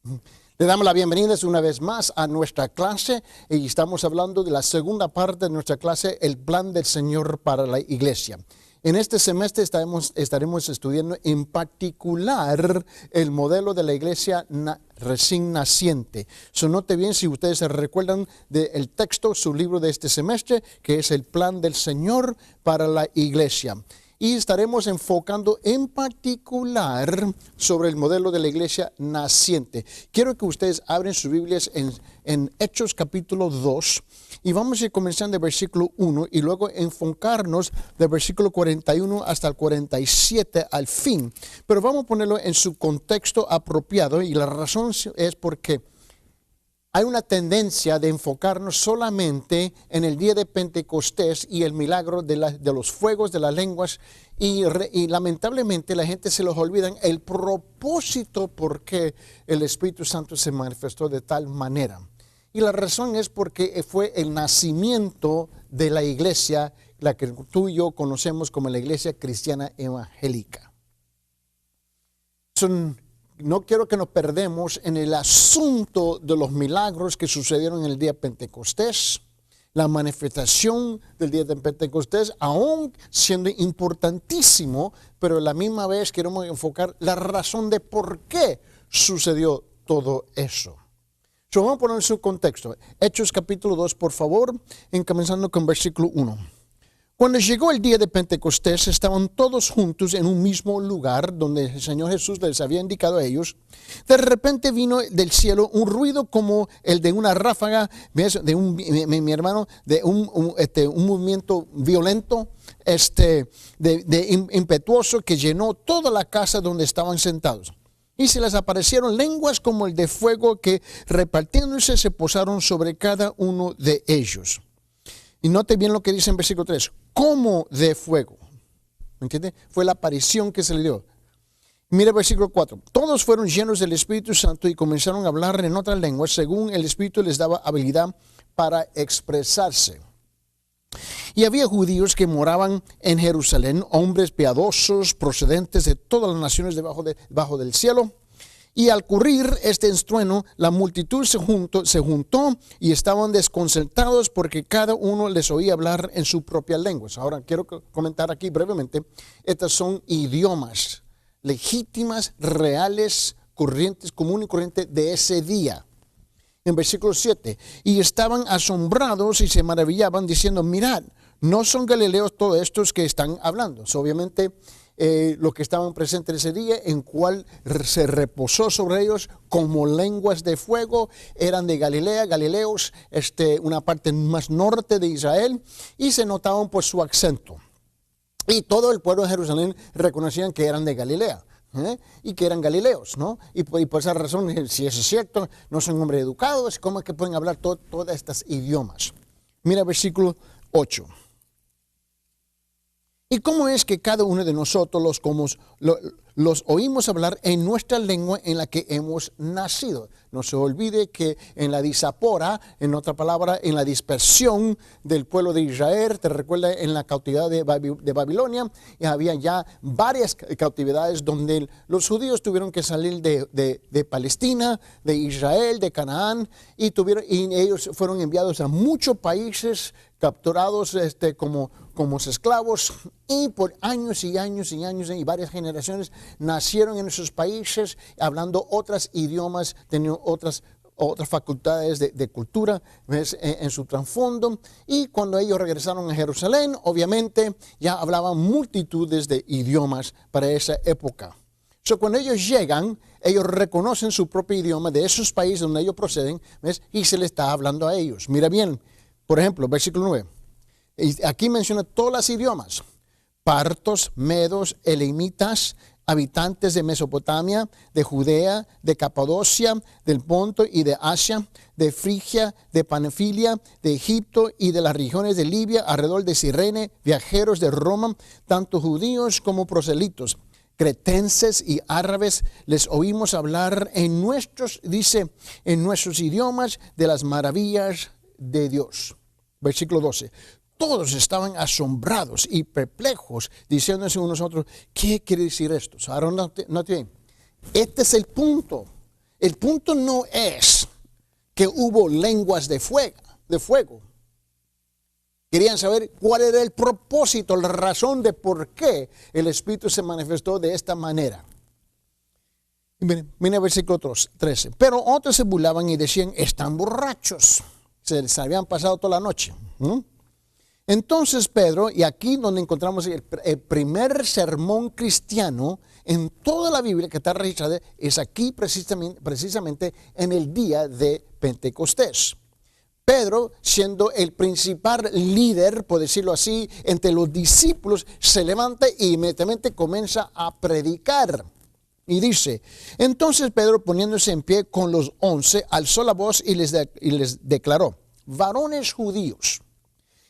Le damos la bienvenida una vez más a nuestra clase y estamos hablando de la segunda parte de nuestra clase, el plan del Señor para la iglesia. En este semestre estaremos estudiando en particular el modelo de la iglesia recién naciente. Note bien, si ustedes se recuerdan del texto, su libro de este semestre, que es el plan del Señor para la iglesia. Y estaremos enfocando en particular sobre el modelo de la iglesia naciente. Quiero que ustedes abren sus Biblias en Hechos capítulo 2 y vamos a ir comenzando del versículo 1 y luego enfocarnos del versículo 41 hasta el 47 al fin. Pero vamos a ponerlo en su contexto apropiado y la razón es porque hay una tendencia de enfocarnos solamente en el día de Pentecostés y el milagro de los fuegos de las lenguas y lamentablemente la gente se les olvida el propósito por qué el Espíritu Santo se manifestó de tal manera. Y la razón es porque fue el nacimiento de la iglesia, la que tú y yo conocemos como la iglesia cristiana evangélica. No quiero que nos perdemos en el asunto de los milagros que sucedieron en el día de Pentecostés, la manifestación del día de Pentecostés, aún siendo importantísimo, pero a la misma vez queremos enfocar la razón de por qué sucedió todo eso. Vamos a poner en su contexto. Hechos capítulo 2, por favor, comenzando con versículo 1. Cuando llegó el día de Pentecostés, estaban todos juntos en un mismo lugar donde el Señor Jesús les había indicado a ellos. De repente vino del cielo un ruido como el de una ráfaga, de mi hermano, de un movimiento violento, impetuoso que llenó toda la casa donde estaban sentados. Y se les aparecieron lenguas como el de fuego que repartiéndose se posaron sobre cada uno de ellos. Y note bien lo que dice en versículo 3, como de fuego. ¿Me entiende? Fue la aparición que se le dio. Mira el versículo 4. Todos fueron llenos del Espíritu Santo y comenzaron a hablar en otras lenguas según el Espíritu les daba habilidad para expresarse. Y había judíos que moraban en Jerusalén, hombres piadosos procedentes de todas las naciones debajo del cielo. Y al ocurrir este estruendo, la multitud se juntó y estaban desconcertados porque cada uno les oía hablar en su propia lengua. Ahora quiero comentar aquí brevemente, estas son idiomas legítimas, reales, corrientes, común y corriente de ese día. En versículo 7, y estaban asombrados y se maravillaban diciendo, mirad, no son galileos todos estos que están hablando. Obviamente, los que estaban presentes ese día, en cual se reposó sobre ellos como lenguas de fuego, eran de Galilea, galileos, una parte más norte de Israel, y se notaban por su acento. Y todo el pueblo de Jerusalén reconocían que eran de Galilea. Y que eran galileos, ¿no? Y por esa razón, si eso es cierto, no son hombres educados, ¿cómo es que pueden hablar todas estas idiomas? Mira versículo 8. ¿Y cómo es que cada uno de nosotros los oímos hablar en nuestra lengua en la que hemos nacido? No se olvide que en la disapora, en otra palabra, en la dispersión del pueblo de Israel, te recuerda en la cautividad de Babilonia, y había ya varias cautividades donde los judíos tuvieron que salir de Palestina, de Israel, de Canaán, y ellos fueron enviados a muchos países, capturados como esclavos, y por años y años y años y varias generaciones nacieron en esos países hablando otros idiomas, teniendo otras facultades de cultura, ¿ves? En su trasfondo. Y cuando ellos regresaron a Jerusalén, obviamente ya hablaban multitudes de idiomas para esa época. Cuando ellos llegan, ellos reconocen su propio idioma de esos países donde ellos proceden, ¿ves? Y se les está hablando a ellos. Mira bien, por ejemplo, versículo 9. Y aquí menciona todos los idiomas: partos, medos, elamitas, habitantes de Mesopotamia, de Judea, de Capadocia, del Ponto y de Asia, de Frigia, de Panfilia, de Egipto y de las regiones de Libia, alrededor de Cirene, viajeros de Roma, tanto judíos como proselitos, cretenses y árabes, les oímos hablar en nuestros idiomas de las maravillas de Dios. Versículo 12. Todos estaban asombrados y perplejos, diciéndose unos a otros, ¿qué quiere decir esto? Ahora, no te, este es el punto. El punto no es que hubo lenguas de fuego. Querían saber cuál era el propósito, la razón de por qué el Espíritu se manifestó de esta manera. Mira el versículo 13. Pero otros se burlaban y decían, están borrachos. Se les habían pasado toda la noche. Entonces Pedro, y aquí donde encontramos el primer sermón cristiano en toda la Biblia que está registrada, es aquí precisamente en el día de Pentecostés. Pedro, siendo el principal líder, por decirlo así, entre los discípulos, se levanta e inmediatamente comienza a predicar. Y dice, entonces Pedro, poniéndose en pie con los 11, alzó la voz y les declaró, varones judíos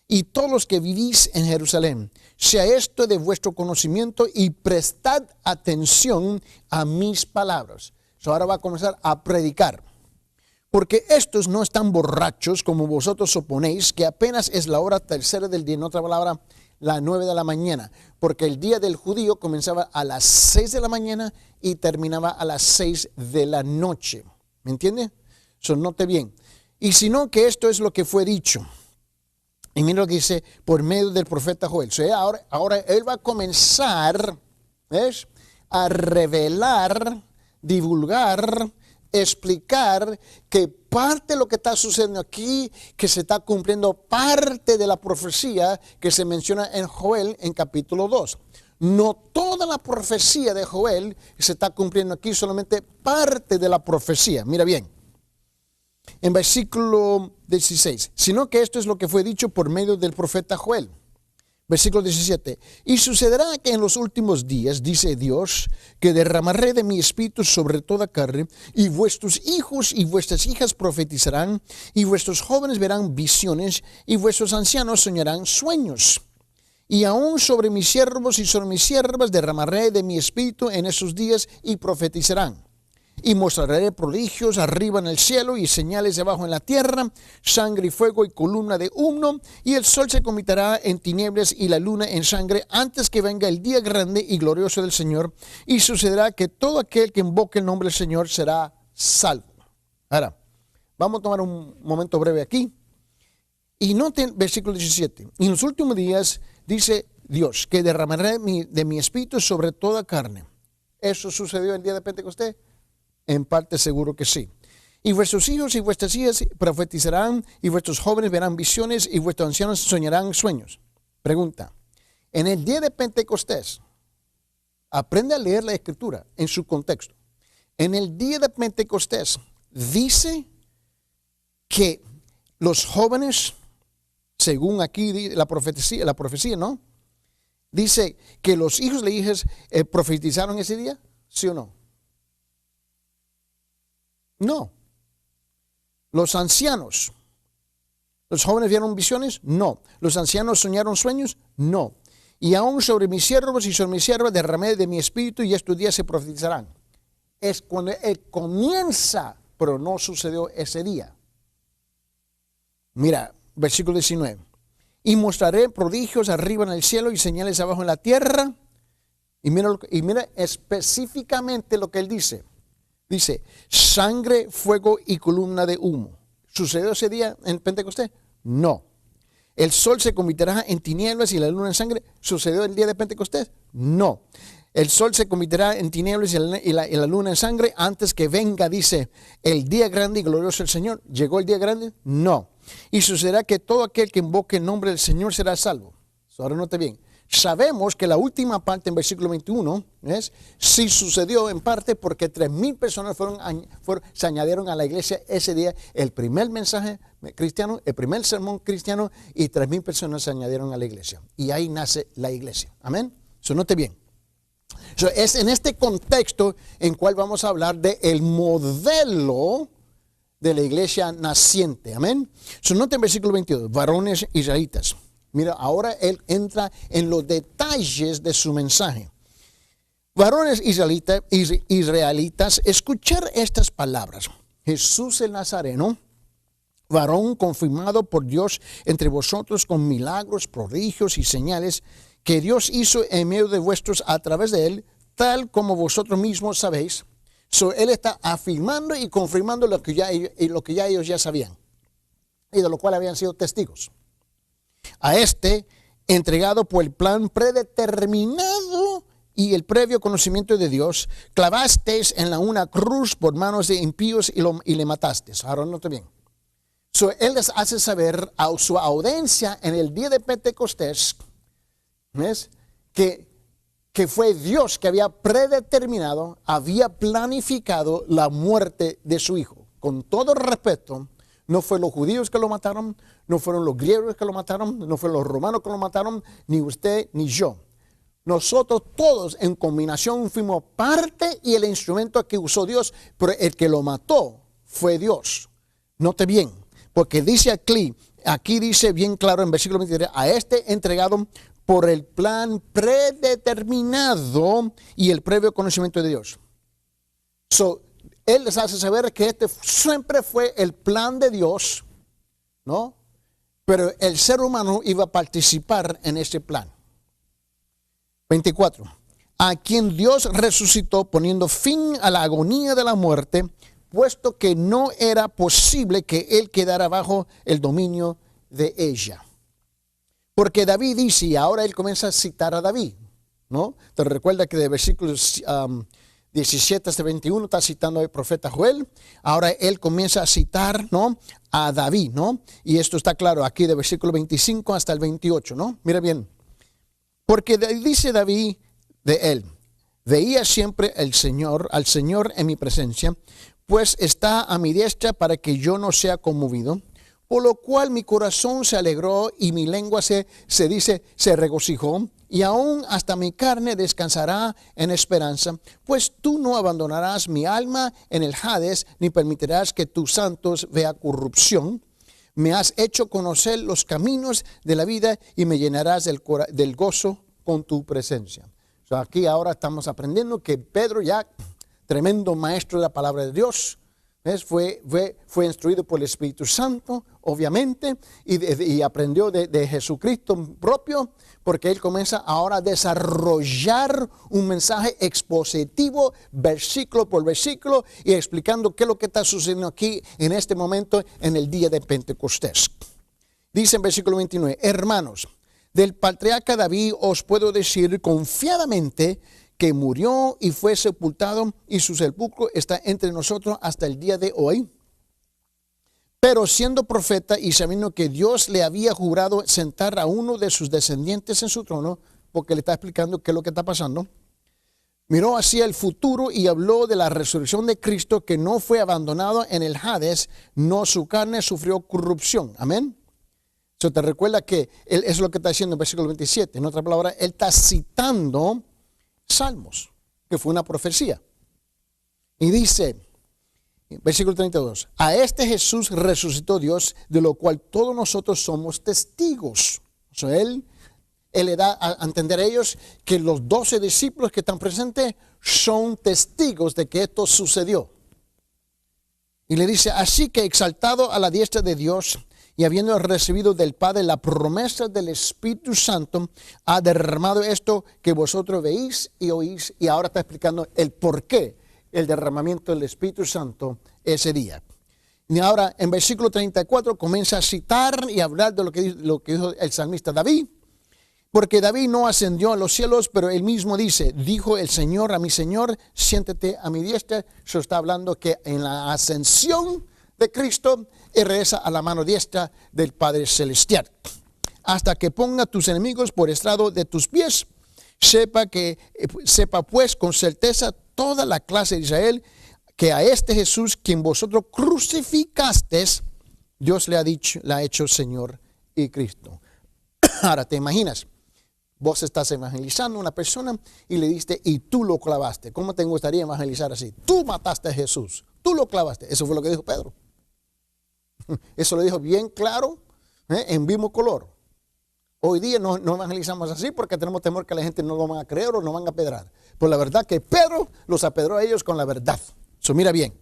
y todos los que vivís en Jerusalén, sea esto de vuestro conocimiento y prestad atención a mis palabras. Ahora va a comenzar a predicar. Porque estos no están borrachos como vosotros suponéis, que apenas es la hora tercera del día, en otra palabra, las 9 de la mañana. Porque el día del judío comenzaba a las 6 de la mañana y terminaba a las 6 de la noche. ¿Me entiende? Note bien. Y sino que esto es lo que fue dicho. Y mira lo que dice por medio del profeta Joel. Ahora él va a comenzar, ¿ves?, a revelar, divulgar, explicar que parte de lo que está sucediendo aquí, que se está cumpliendo parte de la profecía que se menciona en Joel en capítulo 2. No toda la profecía de Joel se está cumpliendo aquí, solamente parte de la profecía. Mira bien, en versículo 16, sino que esto es lo que fue dicho por medio del profeta Joel. Versículo 17, y sucederá que en los últimos días, dice Dios, que derramaré de mi espíritu sobre toda carne, y vuestros hijos y vuestras hijas profetizarán, y vuestros jóvenes verán visiones, y vuestros ancianos soñarán sueños. Y aún sobre mis siervos y sobre mis siervas derramaré de mi espíritu en esos días, y profetizarán. Y mostraré prodigios arriba en el cielo y señales debajo en la tierra, sangre y fuego y columna de humo, y el sol se convertirá en tinieblas y la luna en sangre antes que venga el día grande y glorioso del Señor. Y sucederá que todo aquel que invoque el nombre del Señor será salvo. Ahora, vamos a tomar un momento breve aquí. Y noten versículo 17. Y en los últimos días dice Dios que derramaré de mi espíritu sobre toda carne. ¿Eso sucedió el día de Pentecostés? En parte seguro que sí. Y vuestros hijos y vuestras hijas profetizarán, y vuestros jóvenes verán visiones, y vuestros ancianos soñarán sueños. Pregunta, en el día de Pentecostés, aprende a leer la Escritura en su contexto. En el día de Pentecostés, dice que los jóvenes, según aquí la profecía, ¿no? Dice que los hijos y las hijas profetizaron ese día, ¿sí o no? No. Los ancianos, ¿los jóvenes vieron visiones? No. ¿Los ancianos soñaron sueños? No. Y aún sobre mis siervos y sobre mis siervas derramé de mi espíritu y estos días se profetizarán. Es cuando él comienza, pero no sucedió ese día. Mira, versículo 19. Y mostraré prodigios arriba en el cielo y señales abajo en la tierra. Y mira específicamente lo que él dice. Dice, sangre, fuego y columna de humo. ¿Sucedió ese día en Pentecostés? No. ¿El sol se convertirá en tinieblas y la luna en sangre? ¿Sucedió el día de Pentecostés? No. ¿El sol se convertirá en tinieblas y la luna en sangre antes que venga, dice, el día grande y glorioso del Señor? ¿Llegó el día grande? No. Y sucederá que todo aquel que invoque el nombre del Señor será salvo. Ahora note bien. Sabemos que la última parte en versículo 21 sí sucedió en parte porque 3,000 personas se añadieron a la iglesia ese día. El primer mensaje cristiano, el primer sermón cristiano, y 3,000 personas se añadieron a la iglesia. Y ahí nace la iglesia. Amén. Eso note bien. Es en este contexto en cual vamos a hablar del modelo de la iglesia naciente. Amén. Note en versículo 22, varones israelitas. Mira, ahora él entra en los detalles de su mensaje. Varones israelitas, escuchar estas palabras. Jesús el Nazareno, varón confirmado por Dios entre vosotros con milagros, prodigios y señales que Dios hizo en medio de vuestros a través de él, tal como vosotros mismos sabéis, So, él está afirmando y confirmando lo que ya ellos ya sabían y de lo cual habían sido testigos. A este, entregado por el plan predeterminado y el previo conocimiento de Dios, clavasteis en una cruz por manos de impíos y le matasteis. Ahora note bien. So, él les hace saber a su audiencia en el día de Pentecostés, ¿ves? Que fue Dios que había predeterminado, había planificado la muerte de su hijo. Con todo respeto, no fue los judíos que lo mataron, no fueron los griegos que lo mataron, no fueron los romanos que lo mataron, ni usted ni yo. Nosotros todos en combinación fuimos parte y el instrumento que usó Dios, pero el que lo mató fue Dios. Note bien, porque dice aquí dice bien claro en versículo 23, a este entregado por el plan predeterminado y el previo conocimiento de Dios. So, él les hace saber que este siempre fue el plan de Dios, ¿no? Pero el ser humano iba a participar en ese plan. 24. A quien Dios resucitó poniendo fin a la agonía de la muerte, puesto que no era posible que él quedara bajo el dominio de ella. Porque David dice, y ahora él comienza a citar a David, ¿no? Te recuerda que de versículos 17 hasta 21 está citando al profeta Joel. Ahora él comienza a citar, ¿no?, a David, ¿no? Y esto está claro aquí de versículo 25 hasta el 28, ¿no? Mira bien. Porque dice David de él, veía siempre al Señor en mi presencia, pues está a mi diestra para que yo no sea conmovido. Por lo cual mi corazón se alegró y mi lengua se regocijó, y aún hasta mi carne descansará en esperanza, pues tú no abandonarás mi alma en el Hades, ni permitirás que tus santos vean corrupción. Me has hecho conocer los caminos de la vida y me llenarás del gozo con tu presencia. So, aquí ahora estamos aprendiendo que Pedro, ya tremendo maestro de la palabra de Dios, fue instruido por el Espíritu Santo, obviamente, y aprendió de Jesucristo propio, porque él comienza ahora a desarrollar un mensaje expositivo, versículo por versículo, y explicando qué es lo que está sucediendo aquí en este momento, en el día de Pentecostés. Dice en versículo 29, hermanos, del patriarca David os puedo decir confiadamente que murió y fue sepultado y su sepulcro está entre nosotros hasta el día de hoy. Pero siendo profeta y sabiendo que Dios le había jurado sentar a uno de sus descendientes en su trono, porque le está explicando qué es lo que está pasando, miró hacia el futuro y habló de la resurrección de Cristo, que no fue abandonado en el Hades, no su carne sufrió corrupción. Amén. Eso te recuerda que eso es lo que está diciendo en versículo 27. En otra palabra, él está citando Salmos, que fue una profecía. Y dice, versículo 32, a este Jesús resucitó Dios, de lo cual todos nosotros somos testigos. O sea, él le da a entender a ellos que los 12 discípulos que están presentes son testigos de que esto sucedió. Y le dice, así que exaltado a la diestra de Dios, y habiendo recibido del Padre la promesa del Espíritu Santo, ha derramado esto que vosotros veis y oís. Y ahora está explicando el por qué el derramamiento del Espíritu Santo ese día. Y ahora en versículo 34 comienza a citar y a hablar de lo que dijo el salmista David. Porque David no ascendió a los cielos, pero él mismo dice, dijo el Señor a mi Señor, siéntate a mi diestra. Eso está hablando que en la ascensión de Cristo, y regresa a la mano diestra del Padre Celestial. Hasta que ponga tus enemigos por estrado de tus pies, sepa pues con certeza toda la clase de Israel, que a este Jesús, quien vosotros crucificasteis, Dios le ha hecho Señor y Cristo. Ahora te imaginas, vos estás evangelizando a una persona y le diste, y tú lo clavaste. ¿Cómo te gustaría evangelizar así? Tú mataste a Jesús, tú lo clavaste. Eso fue lo que dijo Pedro. Eso lo dijo bien claro, en vivo color. Hoy día no evangelizamos así porque tenemos temor que la gente no lo van a creer o no van a apedrar. Pero la verdad que Pedro los apedró a ellos con la verdad. So, mira bien.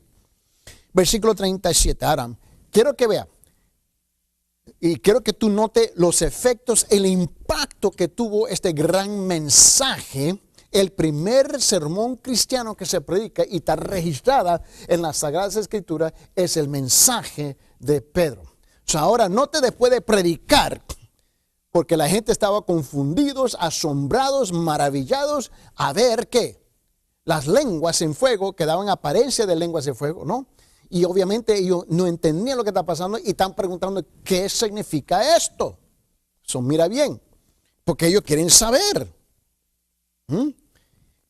Versículo 37. Ahora, quiero que vea. Y quiero que tú notes los efectos, el impacto que tuvo este gran mensaje el primer sermón cristiano que se predica y está registrada en las Sagradas Escrituras es el mensaje de Pedro. O sea, ahora note después de predicar, porque la gente estaba confundidos, asombrados, maravillados a ver que las lenguas en fuego, que daban apariencia de lenguas de fuego, ¿no? Y obviamente ellos no entendían lo que está pasando y están preguntando qué significa esto. Mira bien, porque ellos quieren saber.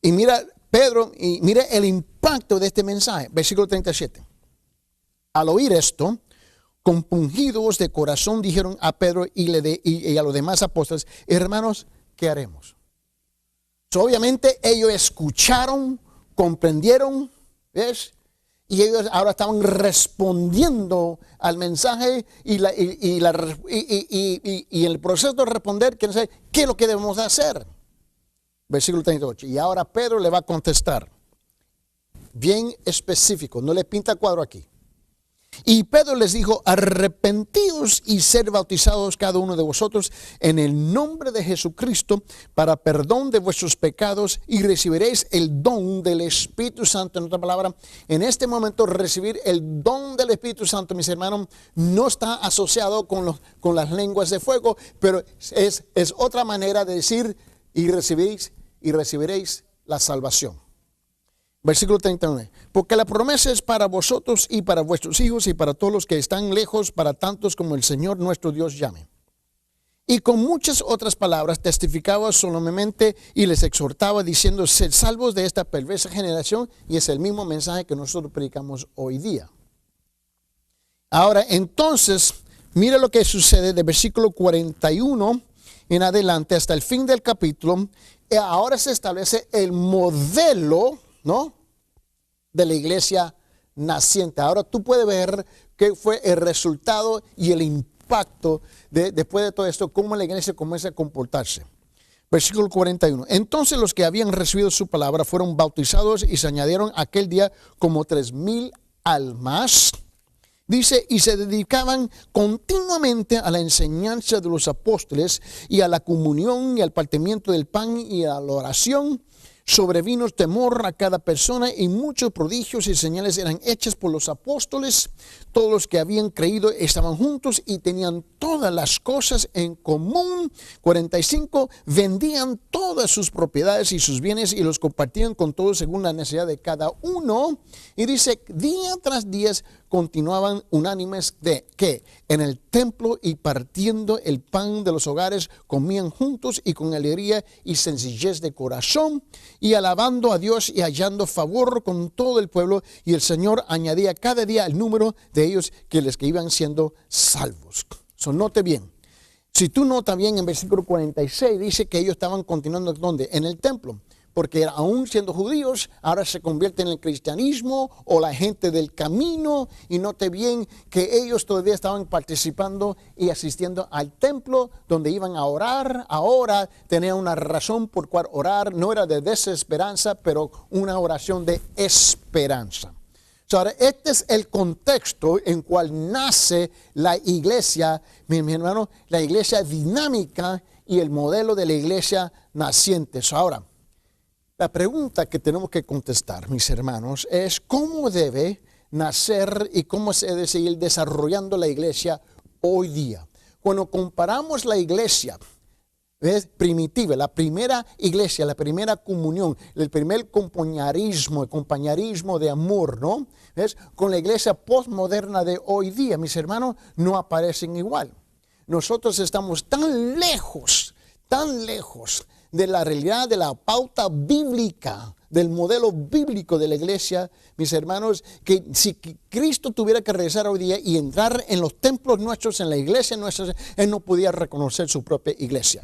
Y mira Pedro, y mira el impacto de este mensaje. Versículo 37. Al oír esto, compungidos de corazón dijeron a Pedro y a los demás apóstoles: hermanos, ¿qué haremos? Obviamente ellos escucharon, comprendieron, ¿ves? Y ellos ahora estaban respondiendo al mensaje y el proceso de responder, quieren saber qué es lo que debemos hacer. Versículo 38. Y ahora Pedro le va a contestar, bien específico, no le pinta cuadro aquí. Y Pedro les dijo: arrepentidos y ser bautizados cada uno de vosotros en el nombre de Jesucristo para perdón de vuestros pecados y recibiréis el don del Espíritu Santo. En otra palabra, en este momento recibir el don del Espíritu Santo, mis hermanos, no está asociado con las lenguas de fuego, pero es otra manera de decir y recibiréis la salvación. Versículo 39. Porque la promesa es para vosotros y para vuestros hijos y para todos los que están lejos, para tantos como el Señor nuestro Dios llame. Y con muchas otras palabras testificaba solemnemente y les exhortaba diciendo: sed salvos de esta perversa generación. Y es el mismo mensaje que nosotros predicamos hoy día. Ahora, entonces, mira lo que sucede de versículo 41 en adelante hasta el fin del capítulo. Ahora se establece el modelo, ¿no?, de la iglesia naciente. Ahora tú puedes ver qué fue el resultado y el impacto después de todo esto, cómo la iglesia comienza a comportarse. Versículo 41. Entonces los que habían recibido su palabra fueron bautizados y se añadieron aquel día como 3,000 almas. Dice, y se dedicaban continuamente a la enseñanza de los apóstoles y a la comunión y al partimiento del pan y a la oración. Sobrevino temor a cada persona y muchos prodigios y señales eran hechas por los apóstoles. Todos los que habían creído estaban juntos y tenían todas las cosas en común. 45. Vendían todas sus propiedades y sus bienes y los compartían con todos según la necesidad de cada uno. Y dice, día tras día continuaban unánimes de que en el templo y partiendo el pan de los hogares comían juntos y con alegría y sencillez de corazón y alabando a Dios y hallando favor con todo el pueblo, y el Señor añadía cada día el número de ellos que iban siendo salvos. Note bien, si tú notas bien en versículo 46 dice que ellos estaban continuando ¿dónde? En el templo. Porque aún siendo judíos, ahora se convierten en el cristianismo o la gente del camino. Y note bien que ellos todavía estaban participando y asistiendo al templo donde iban a orar. Ahora tenían una razón por cual orar. No era de desesperanza, pero una oración de esperanza. Ahora, este es el contexto en cual nace la iglesia, mi hermano, la iglesia dinámica y el modelo de la iglesia naciente. Ahora, la pregunta que tenemos que contestar, mis hermanos, es cómo debe nacer y cómo se debe seguir desarrollando la iglesia hoy día. Cuando comparamos la iglesia primitiva, la primera iglesia, la primera comunión, el primer compañerismo de amor, ¿no? ¿Ves? Con la iglesia postmoderna de hoy día, mis hermanos, no aparecen igual. Nosotros estamos tan lejos de la realidad, de la pauta bíblica, del modelo bíblico de la iglesia, mis hermanos, que si Cristo tuviera que regresar hoy día y entrar en los templos nuestros, en la iglesia nuestra, Él no podía reconocer su propia iglesia.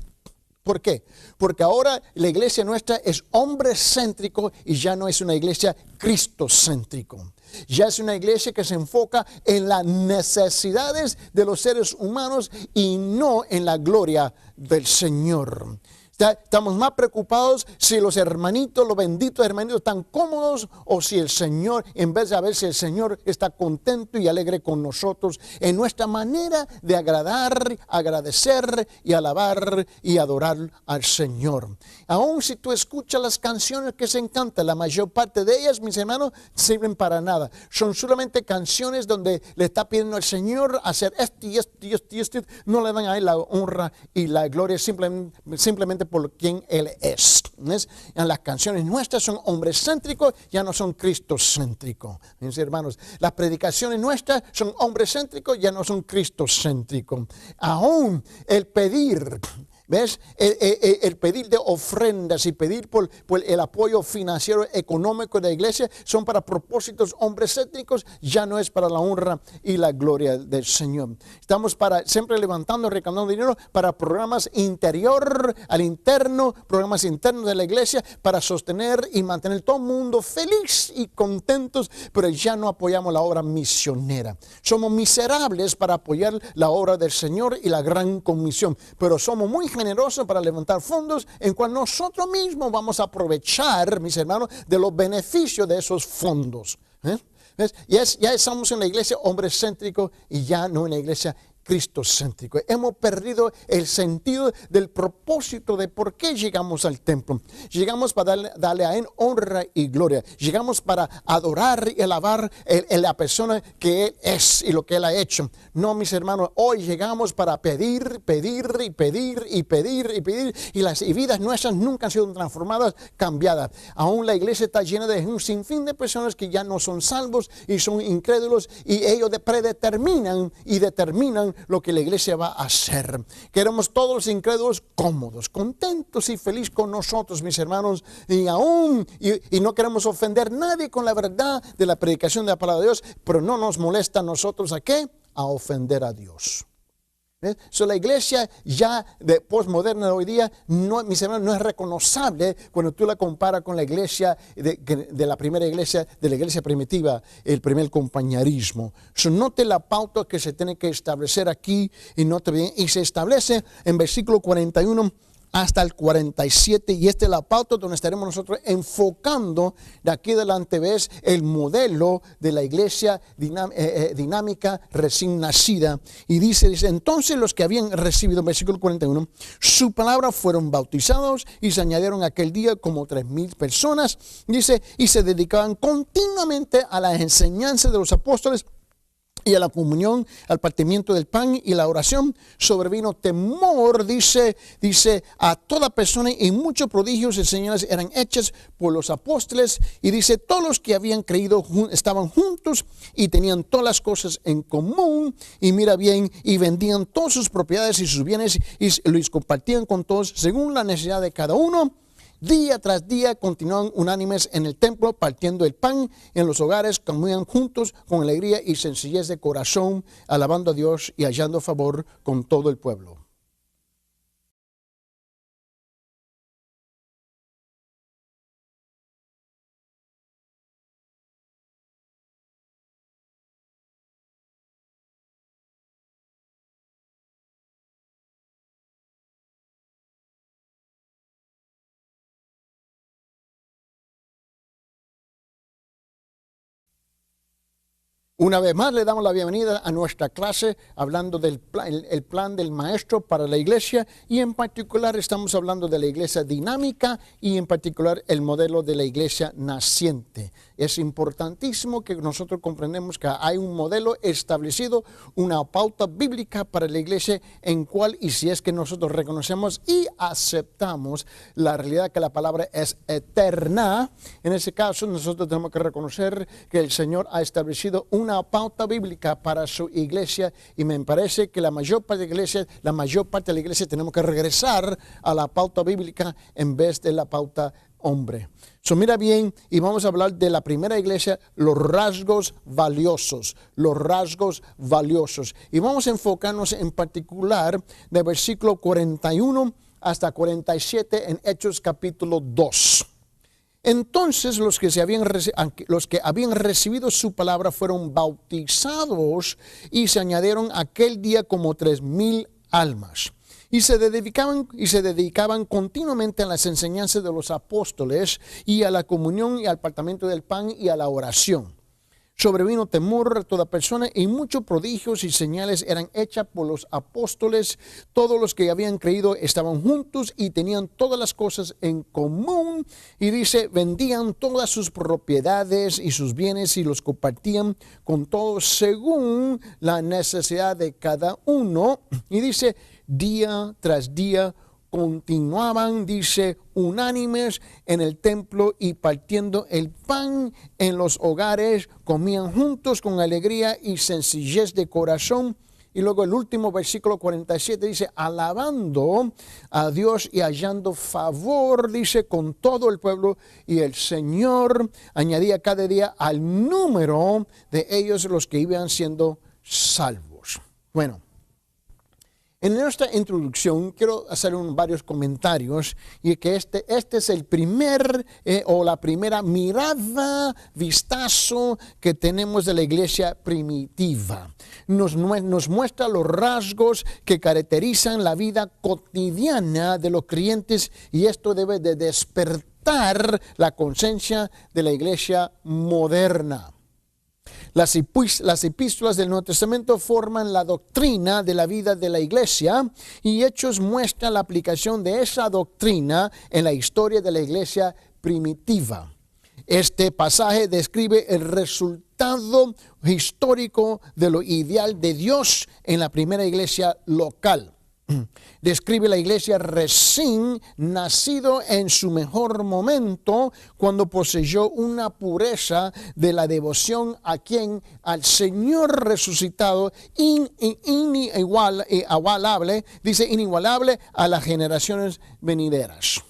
¿Por qué? Porque ahora la iglesia nuestra es hombre-céntrico y ya no es una iglesia cristocéntrico. Ya es una iglesia que se enfoca en las necesidades de los seres humanos y no en la gloria del Señor. Estamos más preocupados si los hermanitos, los benditos hermanitos están cómodos o si el Señor, en vez de a ver si el Señor está contento y alegre con nosotros en nuestra manera de agradar, agradecer y alabar y adorar al Señor. Aún si tú escuchas las canciones que se cantan, la mayor parte de ellas, mis hermanos, sirven para nada. Son solamente canciones donde le está pidiendo al Señor hacer esto y esto y esto y esto. No le dan a Él la honra y la gloria simplemente por quien Él es. ¿Ves? Las canciones nuestras son hombre-céntricos, ya no son cristocéntricos. Mis hermanos, las predicaciones nuestras son hombre-céntricos, ya no son cristocéntricos. Aún el pedir, ¿ves? El pedir de ofrendas y pedir por el apoyo financiero económico de la iglesia son para propósitos hombre-céntricos, ya no es para la honra y la gloria del Señor. Estamos siempre levantando, recaudando dinero para programas al interno, programas internos de la iglesia para sostener y mantener todo el mundo feliz y contentos, pero ya no apoyamos la obra misionera. Somos miserables para apoyar la obra del Señor y la gran comisión, pero somos muy generosos para levantar fondos en cual nosotros mismos vamos a aprovechar, mis hermanos, de los beneficios de esos fondos. ¿Ves? Ya estamos en la iglesia hombre-céntrico y ya no en la iglesia cristocéntrico. Hemos perdido el sentido del propósito de por qué llegamos al templo. Llegamos para darle a Él honra y gloria. Llegamos para adorar y alabar a la persona que Él es y lo que Él ha hecho. No, mis hermanos, hoy llegamos para pedir y las vidas nuestras nunca han sido transformadas, cambiadas. Aún la iglesia está llena de un sinfín de personas que ya no son salvos y son incrédulos y ellos predeterminan y determinan lo que la iglesia va a hacer. Queremos todos los incrédulos cómodos, contentos y felices con nosotros, mis hermanos, y no queremos ofender a nadie con la verdad de la predicación de la palabra de Dios, pero no nos molesta a nosotros ¿a qué? A ofender a Dios. La iglesia ya de postmoderna de hoy día, mis hermanos, no es reconocible cuando tú la comparas con la iglesia de la primera iglesia, de la iglesia primitiva, el primer compañerismo. Note la pauta que se tiene que establecer aquí y note bien, y se establece en versículo 41 hasta el 47, y esta es la pauta donde estaremos nosotros enfocando de aquí adelante, ves, el modelo de la iglesia dinámica recién nacida. Y dice, entonces los que habían recibido, versículo 41, su palabra fueron bautizados y se añadieron aquel día como 3,000 personas, dice, y se dedicaban continuamente a la enseñanza de los apóstoles y a la comunión, al partimiento del pan y la oración. Sobrevino temor, dice a toda persona, y muchos prodigios y señales eran hechas por los apóstoles. Y dice, todos los que habían creído estaban juntos y tenían todas las cosas en común. Y mira bien, y vendían todas sus propiedades y sus bienes y los compartían con todos según la necesidad de cada uno. Día tras día continuaban unánimes en el templo, partiendo el pan en los hogares, comían juntos con alegría y sencillez de corazón, alabando a Dios y hallando favor con todo el pueblo. Una vez más le damos la bienvenida a nuestra clase hablando del el plan del maestro para la iglesia, y en particular estamos hablando de la iglesia dinámica y en particular el modelo de la iglesia naciente. Es importantísimo que nosotros comprendamos que hay un modelo establecido, una pauta bíblica para la iglesia en cual, y si es que nosotros reconocemos y aceptamos la realidad que la palabra es eterna, en ese caso nosotros tenemos que reconocer que el Señor ha establecido una pauta bíblica para su iglesia, y me parece que la mayor parte de la iglesia tenemos que regresar a la pauta bíblica en vez de la pauta hombre. Mira bien, y vamos a hablar de la primera iglesia, los rasgos valiosos, y vamos a enfocarnos en particular del versículo 41 hasta 47 en Hechos capítulo 2. Entonces los que habían recibido su palabra fueron bautizados y se añadieron aquel día como 3,000 almas. Y se dedicaban continuamente a las enseñanzas de los apóstoles y a la comunión y al partimiento del pan y a la oración. Sobrevino temor a toda persona y muchos prodigios y señales eran hechas por los apóstoles. Todos los que habían creído estaban juntos y tenían todas las cosas en común. Y dice, vendían todas sus propiedades y sus bienes y los compartían con todos según la necesidad de cada uno. Y dice, día tras día continuaban, dice, unánimes en el templo y partiendo el pan en los hogares, comían juntos con alegría y sencillez de corazón. Y luego el último versículo 47 dice, alabando a Dios y hallando favor, dice, con todo el pueblo. Y el Señor añadía cada día al número de ellos los que iban siendo salvos. Bueno, en esta introducción quiero hacer varios comentarios y que este es el primer o la primera mirada, vistazo que tenemos de la iglesia primitiva. Nos muestra los rasgos que caracterizan la vida cotidiana de los creyentes y esto debe de despertar la conciencia de la iglesia moderna. Las epístolas del Nuevo Testamento forman la doctrina de la vida de la iglesia y Hechos muestra la aplicación de esa doctrina en la historia de la iglesia primitiva. Este pasaje describe el resultado histórico de lo ideal de Dios en la primera iglesia local. Describe la iglesia recién nacido en su mejor momento cuando poseyó una pureza de la devoción al Señor resucitado inigualable, dice inigualable a las generaciones venideras.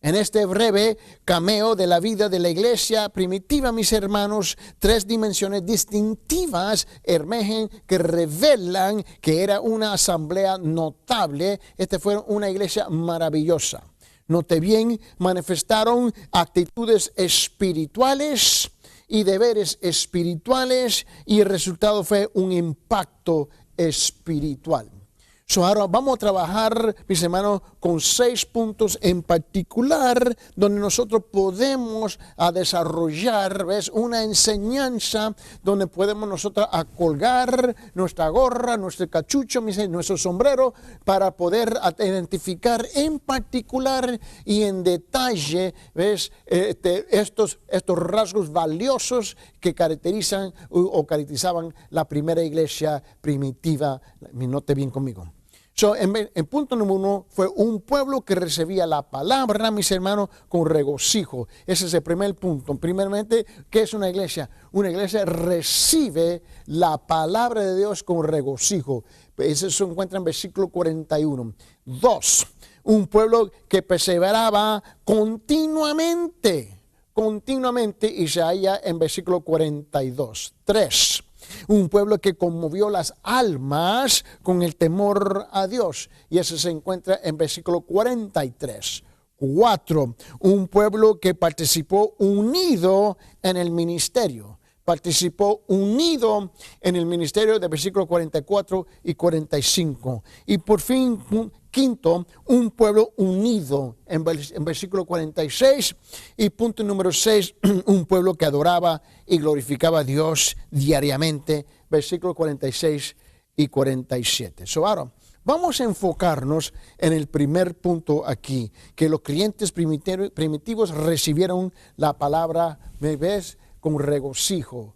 En este breve cameo de la vida de la iglesia primitiva, mis hermanos, tres dimensiones distintivas emergen que revelan que era una asamblea notable. Fue una iglesia maravillosa. Note bien, manifestaron actitudes espirituales y deberes espirituales y el resultado fue un impacto espiritual. Ahora vamos a trabajar, mis hermanos, con 6 puntos en particular donde nosotros podemos desarrollar, una enseñanza donde podemos nosotros colgar nuestra gorra, nuestro cachucho, nuestro sombrero para poder identificar en particular y en detalle, estos rasgos valiosos que caracterizan o caracterizaban la primera iglesia primitiva. Note bien conmigo. En punto número 1 fue un pueblo que recibía la palabra, mis hermanos, con regocijo. Ese es el primer punto. Primeramente, ¿qué es una iglesia? Una iglesia recibe la palabra de Dios con regocijo. Eso se encuentra en versículo 41. 2, un pueblo que perseveraba continuamente y se halla en versículo 42. 3, un pueblo que conmovió las almas con el temor a Dios. Y eso se encuentra en versículo 43. 4, un pueblo que participó unido en el ministerio. Participó unido en el ministerio de versículos 44 y 45. Y por fin, 5, un pueblo unido en versículo 46. Y punto número 6, un pueblo que adoraba y glorificaba a Dios diariamente. Versículo 46 y 47. Ahora, vamos a enfocarnos en el primer punto aquí, que los creyentes primitivos recibieron la palabra, ¿me ves? Con regocijo.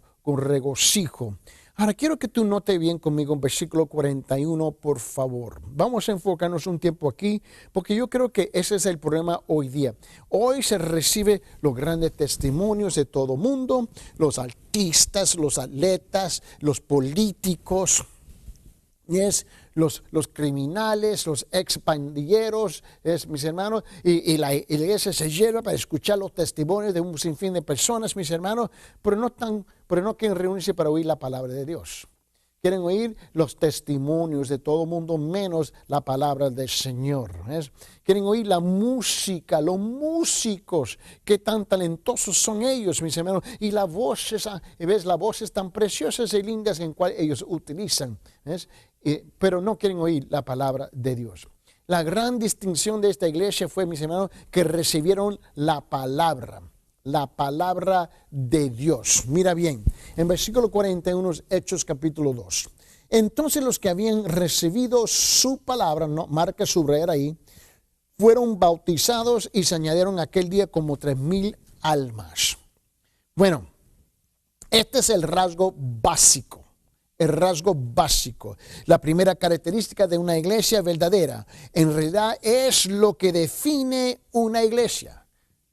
Ahora, quiero que tú notes bien conmigo en versículo 41, por favor. Vamos a enfocarnos un tiempo aquí, porque yo creo que ese es el problema hoy día. Hoy se recibe los grandes testimonios de todo mundo, los artistas, los atletas, los políticos, los criminales, los expandilleros, mis hermanos, y la iglesia se lleva para escuchar los testimonios de un sinfín de personas, mis hermanos, pero no quieren reunirse para oír la palabra de Dios. Quieren oír los testimonios de todo mundo menos la palabra del Señor. Quieren oír la música, los músicos, qué tan talentosos son ellos, mis hermanos, y las voces tan preciosas y lindas en cual ellos utilizan, pero no quieren oír la palabra de Dios. La gran distinción de esta iglesia fue, mis hermanos, que recibieron la palabra de Dios. Mira bien, en versículo 41, Hechos capítulo 2. Entonces los que habían recibido su palabra, no, marca subrayar ahí, fueron bautizados y se añadieron aquel día como 3,000 almas. Bueno, este es el rasgo básico. El rasgo básico. La primera característica de una iglesia verdadera, en realidad es lo que define una iglesia.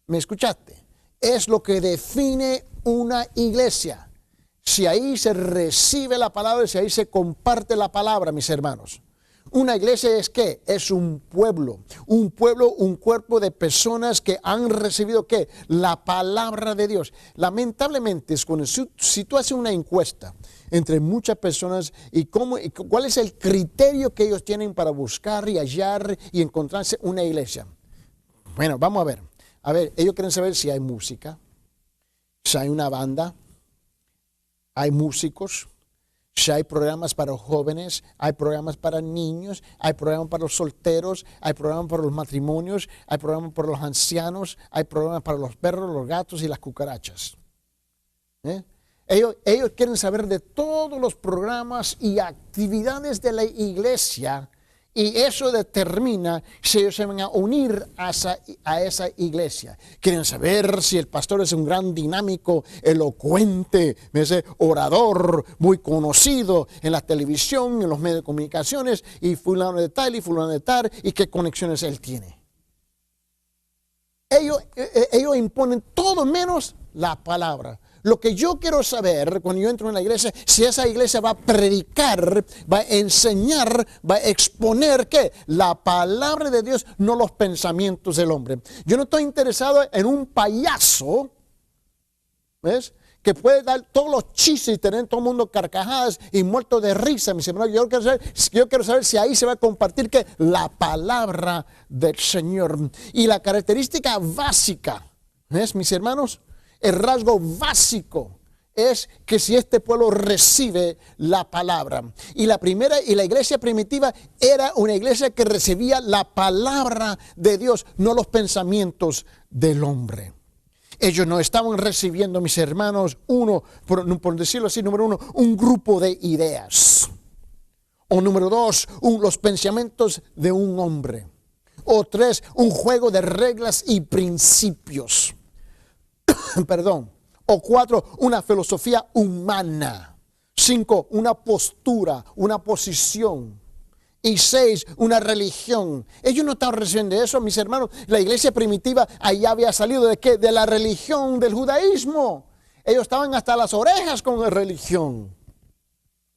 ¿Me escuchaste? Es lo que define una iglesia. Si ahí se recibe la palabra, si ahí se comparte la palabra, mis hermanos. Una iglesia es ¿qué? Es un pueblo, un cuerpo de personas que han recibido ¿qué? La palabra de Dios. Lamentablemente, si tú haces una encuesta entre muchas personas y cuál es el criterio que ellos tienen para buscar y hallar y encontrarse una iglesia. Bueno, vamos a ver. A ver, ellos quieren saber si hay música, si hay una banda, hay músicos, si hay programas para jóvenes, hay programas para niños, hay programas para los solteros, hay programas para los matrimonios, hay programas para los ancianos, hay programas para los perros, los gatos y las cucarachas. Ellos quieren saber de todos los programas y actividades de la iglesia, y eso determina si ellos se van a unir a esa iglesia. Quieren saber si el pastor es un gran dinámico, elocuente, orador, muy conocido en la televisión, en los medios de comunicaciones, y fulano de tal, y qué conexiones él tiene. Ellos imponen todo menos la palabra. Lo que yo quiero saber cuando yo entro en la iglesia, si esa iglesia va a predicar, va a enseñar, va a exponer ¿qué? La palabra de Dios, no los pensamientos del hombre. Yo no estoy interesado en un payaso, ¿ves? Que puede dar todos los chistes y tener todo el mundo carcajadas y muerto de risa, mis hermanos. Yo quiero saber si ahí se va a compartir ¿qué? La palabra del Señor. Y la característica básica, ¿ves, mis hermanos? El rasgo básico es que si este pueblo recibe la palabra. Y la iglesia primitiva era una iglesia que recibía la palabra de Dios, no los pensamientos del hombre. Ellos no estaban recibiendo, mis hermanos, por decirlo así, número uno, un grupo de ideas. O número dos, los pensamientos de un hombre. O tres, un juego de reglas y principios. Perdón. O cuatro, una filosofía humana. Cinco, una postura, una posición. Y seis, una religión. Ellos no estaban recibiendo eso, mis hermanos. La iglesia primitiva allá había salido ¿de qué? De la religión del judaísmo. Ellos estaban hasta las orejas con la religión.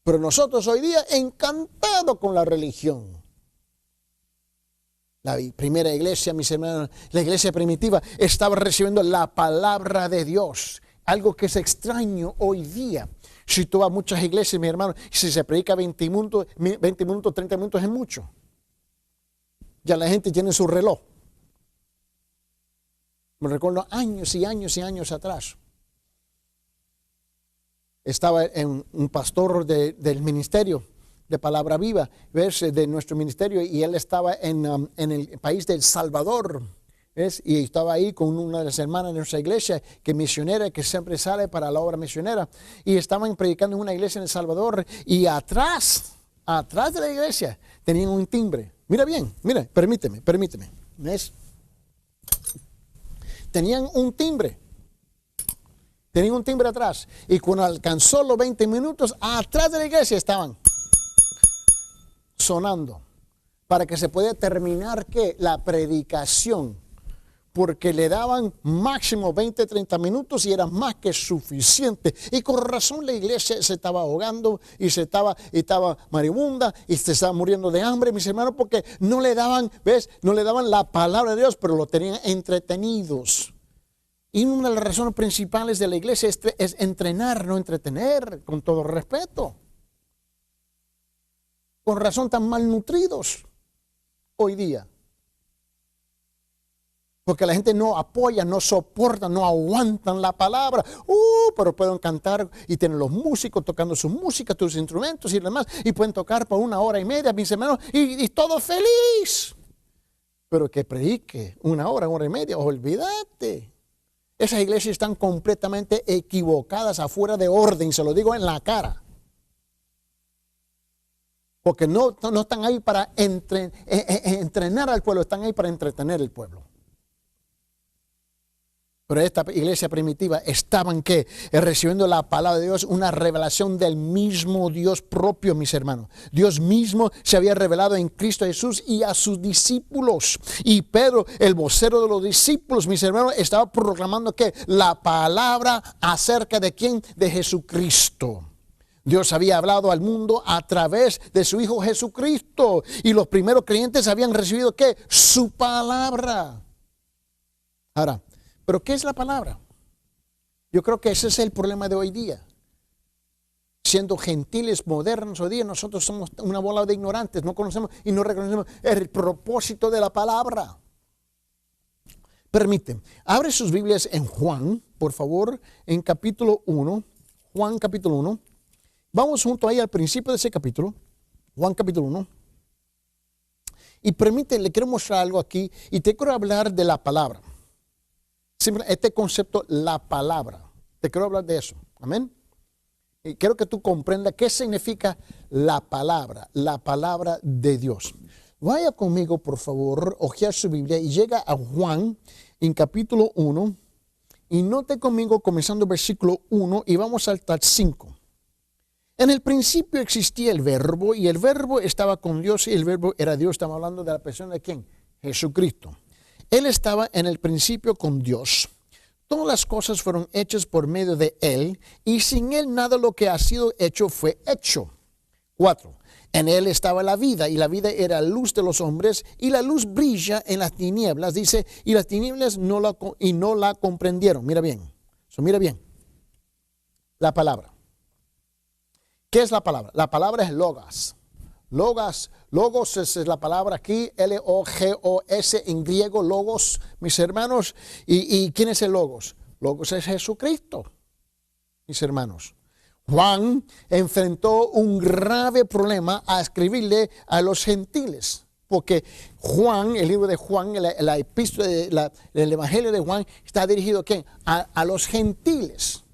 Pero nosotros hoy día encantados con la religión. La primera iglesia, mis hermanos, la iglesia primitiva estaba recibiendo la palabra de Dios. Algo que es extraño hoy día. Si tú vas a muchas iglesias, mi hermano, si se predica 20 minutos, 30 minutos es mucho. Ya la gente tiene su reloj. Me recuerdo años y años y años atrás. Estaba un pastor del ministerio de Palabra Viva, de nuestro ministerio, y él estaba en el país de El Salvador, ¿ves? Y estaba ahí con una de las hermanas de nuestra iglesia, que misionera, que siempre sale para la obra misionera, y estaban predicando en una iglesia en El Salvador, y atrás de la iglesia tenían un timbre. Mira bien, mira, permíteme, ¿ves? Tenían un timbre atrás, y cuando alcanzó los 20 minutos, atrás de la iglesia estaban sonando para que se pueda terminar ¿qué? La predicación, porque le daban máximo 20, 30 minutos y era más que suficiente. Y con razón la iglesia se estaba ahogando y estaba moribunda y se estaba muriendo de hambre, mis hermanos, porque no le daban, ¿ves? No le daban la palabra de Dios, pero lo tenían entretenidos. Y una de las razones principales de la iglesia es entrenar, no entretener, con todo respeto. Con razón tan malnutridos hoy día. Porque la gente no apoya, no soporta, no aguantan la palabra. Pero pueden cantar y tienen los músicos tocando su música, sus instrumentos y demás. Y pueden tocar por 1 hora y media, mis hermanos, y todo feliz. Pero que predique una hora y media, olvídate. Esas iglesias están completamente equivocadas, afuera de orden, se lo digo en la cara. Porque no están ahí para entrenar al pueblo, están ahí para entretener al pueblo. Pero esta iglesia primitiva estaban recibiendo la palabra de Dios, una revelación del mismo Dios propio, mis hermanos. Dios mismo se había revelado en Cristo Jesús y a sus discípulos. Y Pedro, el vocero de los discípulos, mis hermanos, estaba proclamando la palabra acerca de quién, de Jesucristo. Dios había hablado al mundo a través de su Hijo Jesucristo. Y los primeros creyentes habían recibido su palabra. Ahora, ¿pero qué es la palabra? Yo creo que ese es el problema de hoy día. Siendo gentiles, modernos hoy día, nosotros somos una bola de ignorantes. No conocemos y no reconocemos el propósito de la palabra. Permiten, abre sus Biblias en Juan, por favor, en capítulo 1. Juan capítulo 1. Vamos junto ahí al principio de ese capítulo. Juan capítulo 1. Y permite, le quiero mostrar algo aquí y te quiero hablar de la palabra. Este concepto, la palabra. Te quiero hablar de eso. Amén. Y quiero que tú comprendas qué significa la palabra de Dios. Vaya conmigo, por favor, hojear su Biblia y llega a Juan en capítulo 1. Y note conmigo comenzando versículo 1 y vamos al 5. En el principio existía el verbo y el verbo estaba con Dios y el verbo era Dios. Estamos hablando de la persona de ¿quién? Jesucristo. Él estaba en el principio con Dios. Todas las cosas fueron hechas por medio de Él y sin Él nada de lo que ha sido hecho fue hecho. 4. En Él estaba la vida y la vida era la luz de los hombres y la luz brilla en las tinieblas. Dice, y las tinieblas no la comprendieron. Mira bien. Mira bien. La palabra. ¿Qué es la palabra? La palabra es logos. Logos es la palabra aquí, L-O-G-O-S en griego, logos, mis hermanos. ¿Y quién es el logos? Logos es Jesucristo, mis hermanos. Juan enfrentó un grave problema a escribirle a los gentiles. Porque Juan, el libro de Juan, la epístola, el evangelio de Juan está dirigido ¿a quién? A los gentiles.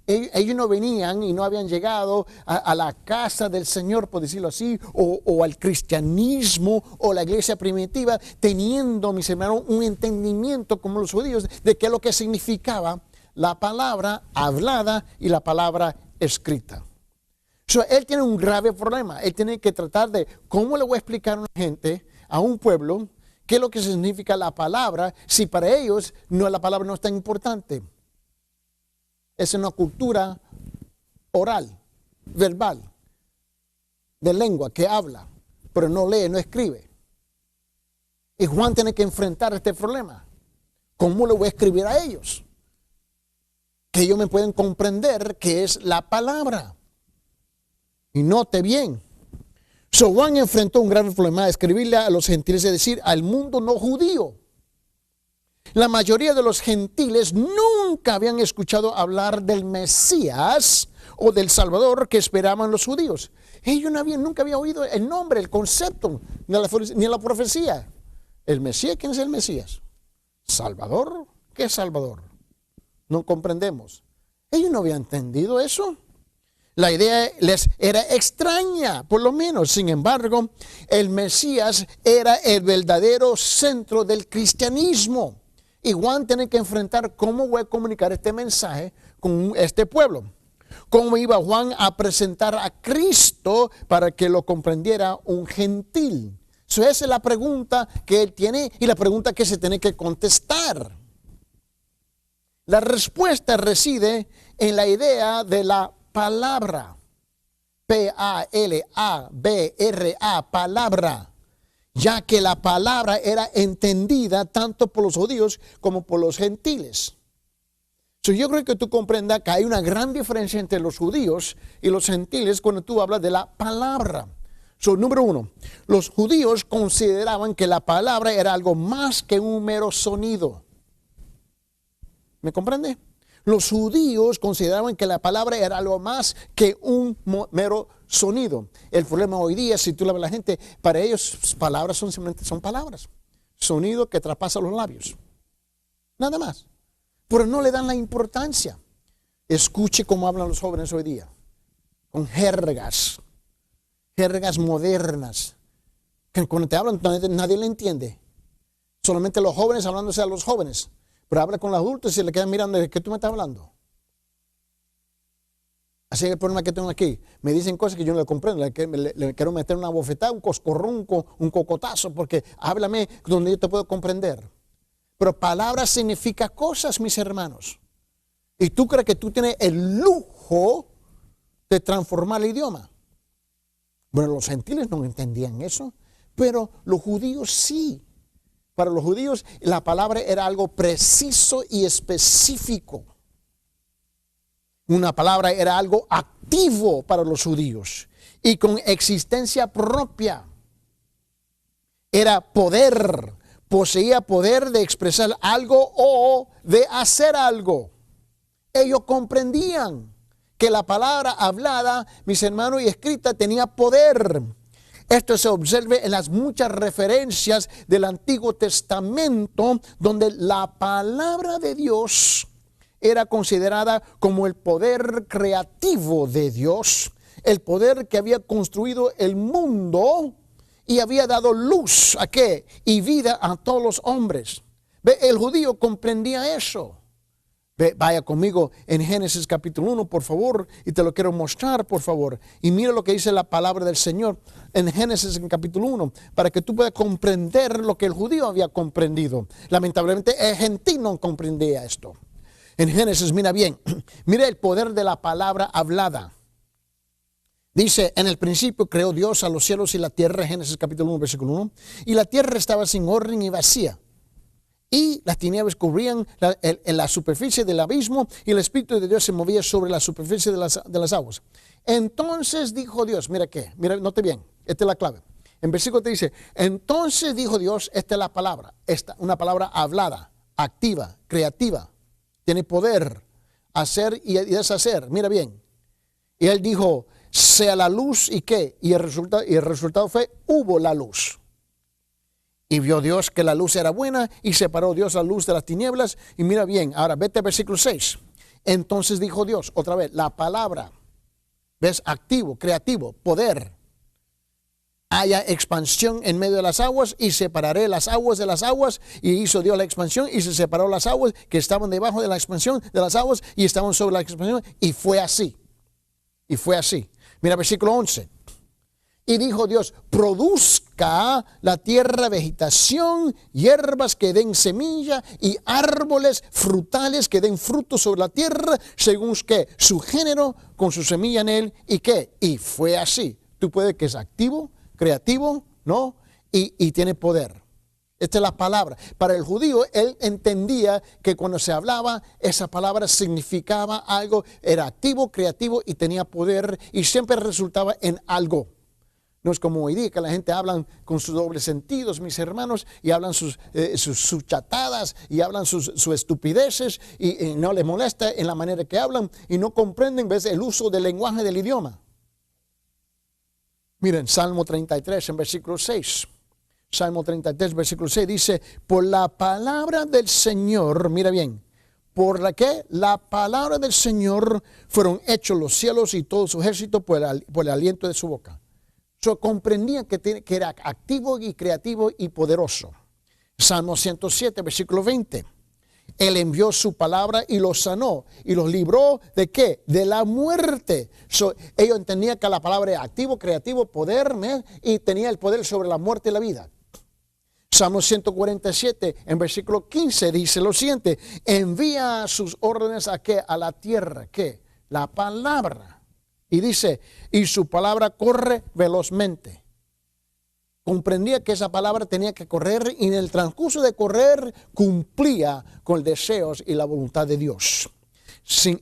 Ellos no venían y no habían llegado a la casa del Señor, por decirlo así, o al cristianismo o la iglesia primitiva, teniendo, mis hermanos, un entendimiento como los judíos de qué es lo que significaba la palabra hablada y la palabra escrita. Él tiene un grave problema. Él tiene que tratar de cómo le voy a explicar a una gente, a un pueblo, qué es lo que significa la palabra, si para ellos la palabra no es tan importante. Es una cultura oral, verbal, de lengua que habla, pero no lee, no escribe. Y Juan tiene que enfrentar este problema. ¿Cómo le voy a escribir a ellos? Que ellos me pueden comprender qué es la palabra. Y note bien. Juan enfrentó un grave problema de escribirle a los gentiles, es decir, al mundo no judío. La mayoría de los gentiles nunca habían escuchado hablar del Mesías o del Salvador que esperaban los judíos. Ellos nunca habían oído el nombre, el concepto, ni la profecía. ¿El Mesías? ¿Quién es el Mesías? ¿Salvador? ¿Qué es Salvador? No comprendemos. Ellos no habían entendido eso. La idea les era extraña, por lo menos. Sin embargo, el Mesías era el verdadero centro del cristianismo. Y Juan tiene que enfrentar cómo voy a comunicar este mensaje con este pueblo. Cómo iba Juan a presentar a Cristo para que lo comprendiera un gentil. Esa es la pregunta que él tiene y la pregunta que se tiene que contestar. La respuesta reside en la idea de la palabra. P-A-L-A-B-R-A, palabra. Ya que la palabra era entendida tanto por los judíos como por los gentiles. Yo creo que tú comprendas que hay una gran diferencia entre los judíos y los gentiles cuando tú hablas de la palabra. Número 1, los judíos consideraban que la palabra era algo más que un mero sonido. ¿Me comprende? Los judíos consideraban que la palabra era algo más que un mero sonido. El problema hoy día, si tú le hablas a la gente, para ellos palabras simplemente son palabras. sonido que traspasa los labios. Nada más. Pero no le dan la importancia. Escuche cómo hablan los jóvenes hoy día. Con jergas modernas. Que cuando te hablan nadie le entiende. Solamente los jóvenes hablándose a los jóvenes. Pero habla con los adultos y se le quedan mirando, ¿de qué tú me estás hablando? Así es el problema que tengo aquí. Me dicen cosas que yo no le comprendo. Le quiero meter una bofetada, un coscorrunco, un cocotazo, porque háblame donde yo te puedo comprender. Pero palabra significa cosas, mis hermanos. Y tú crees que tú tienes el lujo de transformar el idioma. Bueno, los gentiles no entendían eso, pero los judíos sí. Para los judíos la palabra era algo preciso y específico. Una palabra era algo activo para los judíos y con existencia propia. Era poder, poseía poder de expresar algo o de hacer algo. Ellos comprendían que la palabra hablada, mis hermanos, y escrita tenía poder. Esto se observa en las muchas referencias del Antiguo Testamento donde la palabra de Dios era considerada como el poder creativo de Dios, el poder que había construido el mundo y había dado luz a qué y vida a todos los hombres. Ve, el judío comprendía eso. Ve, vaya conmigo en Génesis capítulo 1, por favor, y te lo quiero mostrar, por favor. Y mira lo que dice la palabra del Señor en Génesis en capítulo 1, para que tú puedas comprender lo que el judío había comprendido. Lamentablemente el gentil no comprendía esto. En Génesis, mira bien, mira el poder de la palabra hablada. Dice, en el principio creó Dios a los cielos y la tierra, Génesis capítulo 1, versículo 1. Y la tierra estaba sin orden y vacía. Y las tinieblas cubrían la superficie del abismo y el Espíritu de Dios se movía sobre la superficie de las aguas. Entonces dijo Dios, mira qué, mira, note bien, esta es la clave. En versículo te dice, entonces dijo Dios, esta es la palabra, una palabra hablada, activa, creativa. Tiene poder, hacer y deshacer. Mira bien. Y él dijo, sea la luz y qué. Y el resultado fue, hubo la luz. Y vio Dios que la luz era buena y separó Dios la luz de las tinieblas. Y mira bien, ahora vete al versículo 6. Entonces dijo Dios, otra vez, la palabra. ¿Ves? Activo, creativo, poder. Haya expansión en medio de las aguas y separaré las aguas de las aguas. Y hizo Dios la expansión y se separó las aguas que estaban debajo de la expansión de las aguas y estaban sobre la expansión. Y fue así. Y fue así. Mira versículo 11. Y dijo Dios, produzca la tierra vegetación, hierbas que den semilla y árboles frutales que den fruto sobre la tierra, según que su género con su semilla en él. ¿Y qué? Y fue así. Tú puedes que es activo, creativo, ¿no? Y tiene poder. Esta es la palabra. Para el judío, él entendía que cuando se hablaba, esa palabra significaba algo, era activo, creativo y tenía poder y siempre resultaba en algo. No es como hoy día que la gente habla con sus dobles sentidos, mis hermanos, y hablan sus chatadas y hablan sus estupideces y no les molesta en la manera que hablan y no comprenden, ¿ves?, el uso del lenguaje del idioma. Miren, Salmo 33 en versículo 6. Salmo 33, versículo 6 dice, por la palabra del Señor, mira bien, ¿por la qué? La palabra del Señor fueron hechos los cielos y todo su ejército por el aliento de su boca. Comprendía que era activo y creativo y poderoso. Salmo 107, versículo 20. Él envió su palabra y los sanó y los libró ¿de qué? De la muerte. Ellos entendían que la palabra era activo, creativo, poder, y tenía el poder sobre la muerte y la vida. Salmo 147 en versículo 15 dice lo siguiente, envía sus órdenes a ¿qué? A la tierra, ¿qué? La palabra. Y dice, y su palabra corre velozmente. Comprendía que esa palabra tenía que correr y en el transcurso de correr cumplía con los deseos y la voluntad de Dios.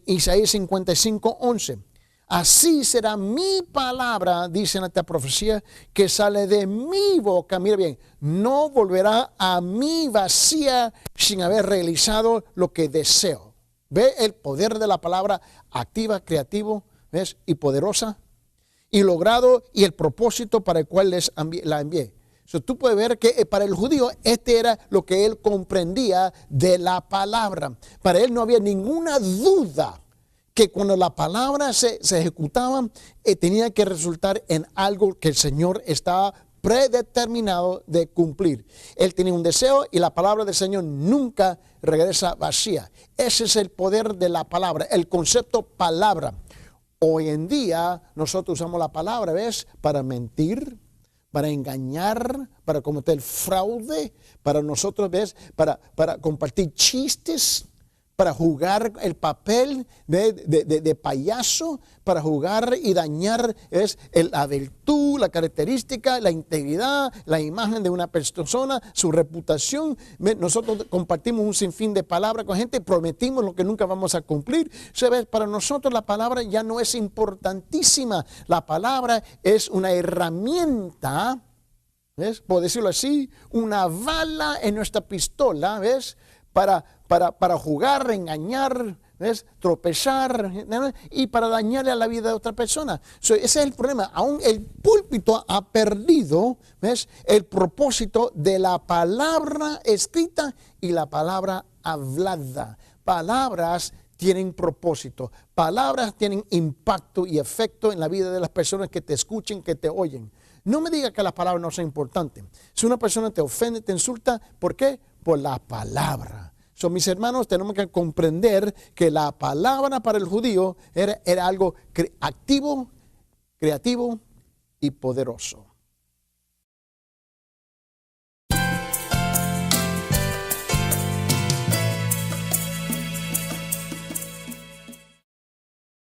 Isaías 55, 11. Así será mi palabra, dice en esta profecía, que sale de mi boca. Mira bien, no volverá a mí vacía sin haber realizado lo que deseo. Ve el poder de la palabra activa, creativo, ¿ves? Y poderosa. Y logrado y el propósito para el cual la envié. Tú puedes ver que para el judío este era lo que él comprendía de la palabra. Para él no había ninguna duda que cuando la palabra se ejecutaba, tenía que resultar en algo que el Señor estaba predeterminado de cumplir. Él tenía un deseo y la palabra del Señor nunca regresa vacía. Ese es el poder de la palabra, el concepto palabra. Hoy en día nosotros usamos la palabra, ¿ves? Para mentir, para engañar, para cometer fraude, para nosotros, ¿ves? Para compartir chistes, para jugar el papel de payaso, para jugar y dañar la virtud, la característica, la integridad, la imagen de una persona, su reputación. Nosotros compartimos un sinfín de palabras con gente, prometimos lo que nunca vamos a cumplir. ¿Sabes? Para nosotros la palabra ya no es importantísima. La palabra es una herramienta, ¿ves? Por decirlo así, una bala en nuestra pistola, ¿ves? Para jugar, engañar, ¿ves? Tropezar, ¿no? Y para dañarle a la vida de otra persona. Ese es el problema. Aún el púlpito ha perdido, ¿ves? El propósito de la palabra escrita y la palabra hablada. Palabras tienen propósito. Palabras tienen impacto y efecto en la vida de las personas que te escuchen, que te oyen. No me diga que las palabras no son importantes. Si una persona te ofende, te insulta, ¿por qué? Por la palabra. Mis hermanos, tenemos que comprender que la palabra para el judío era algo activo, creativo y poderoso.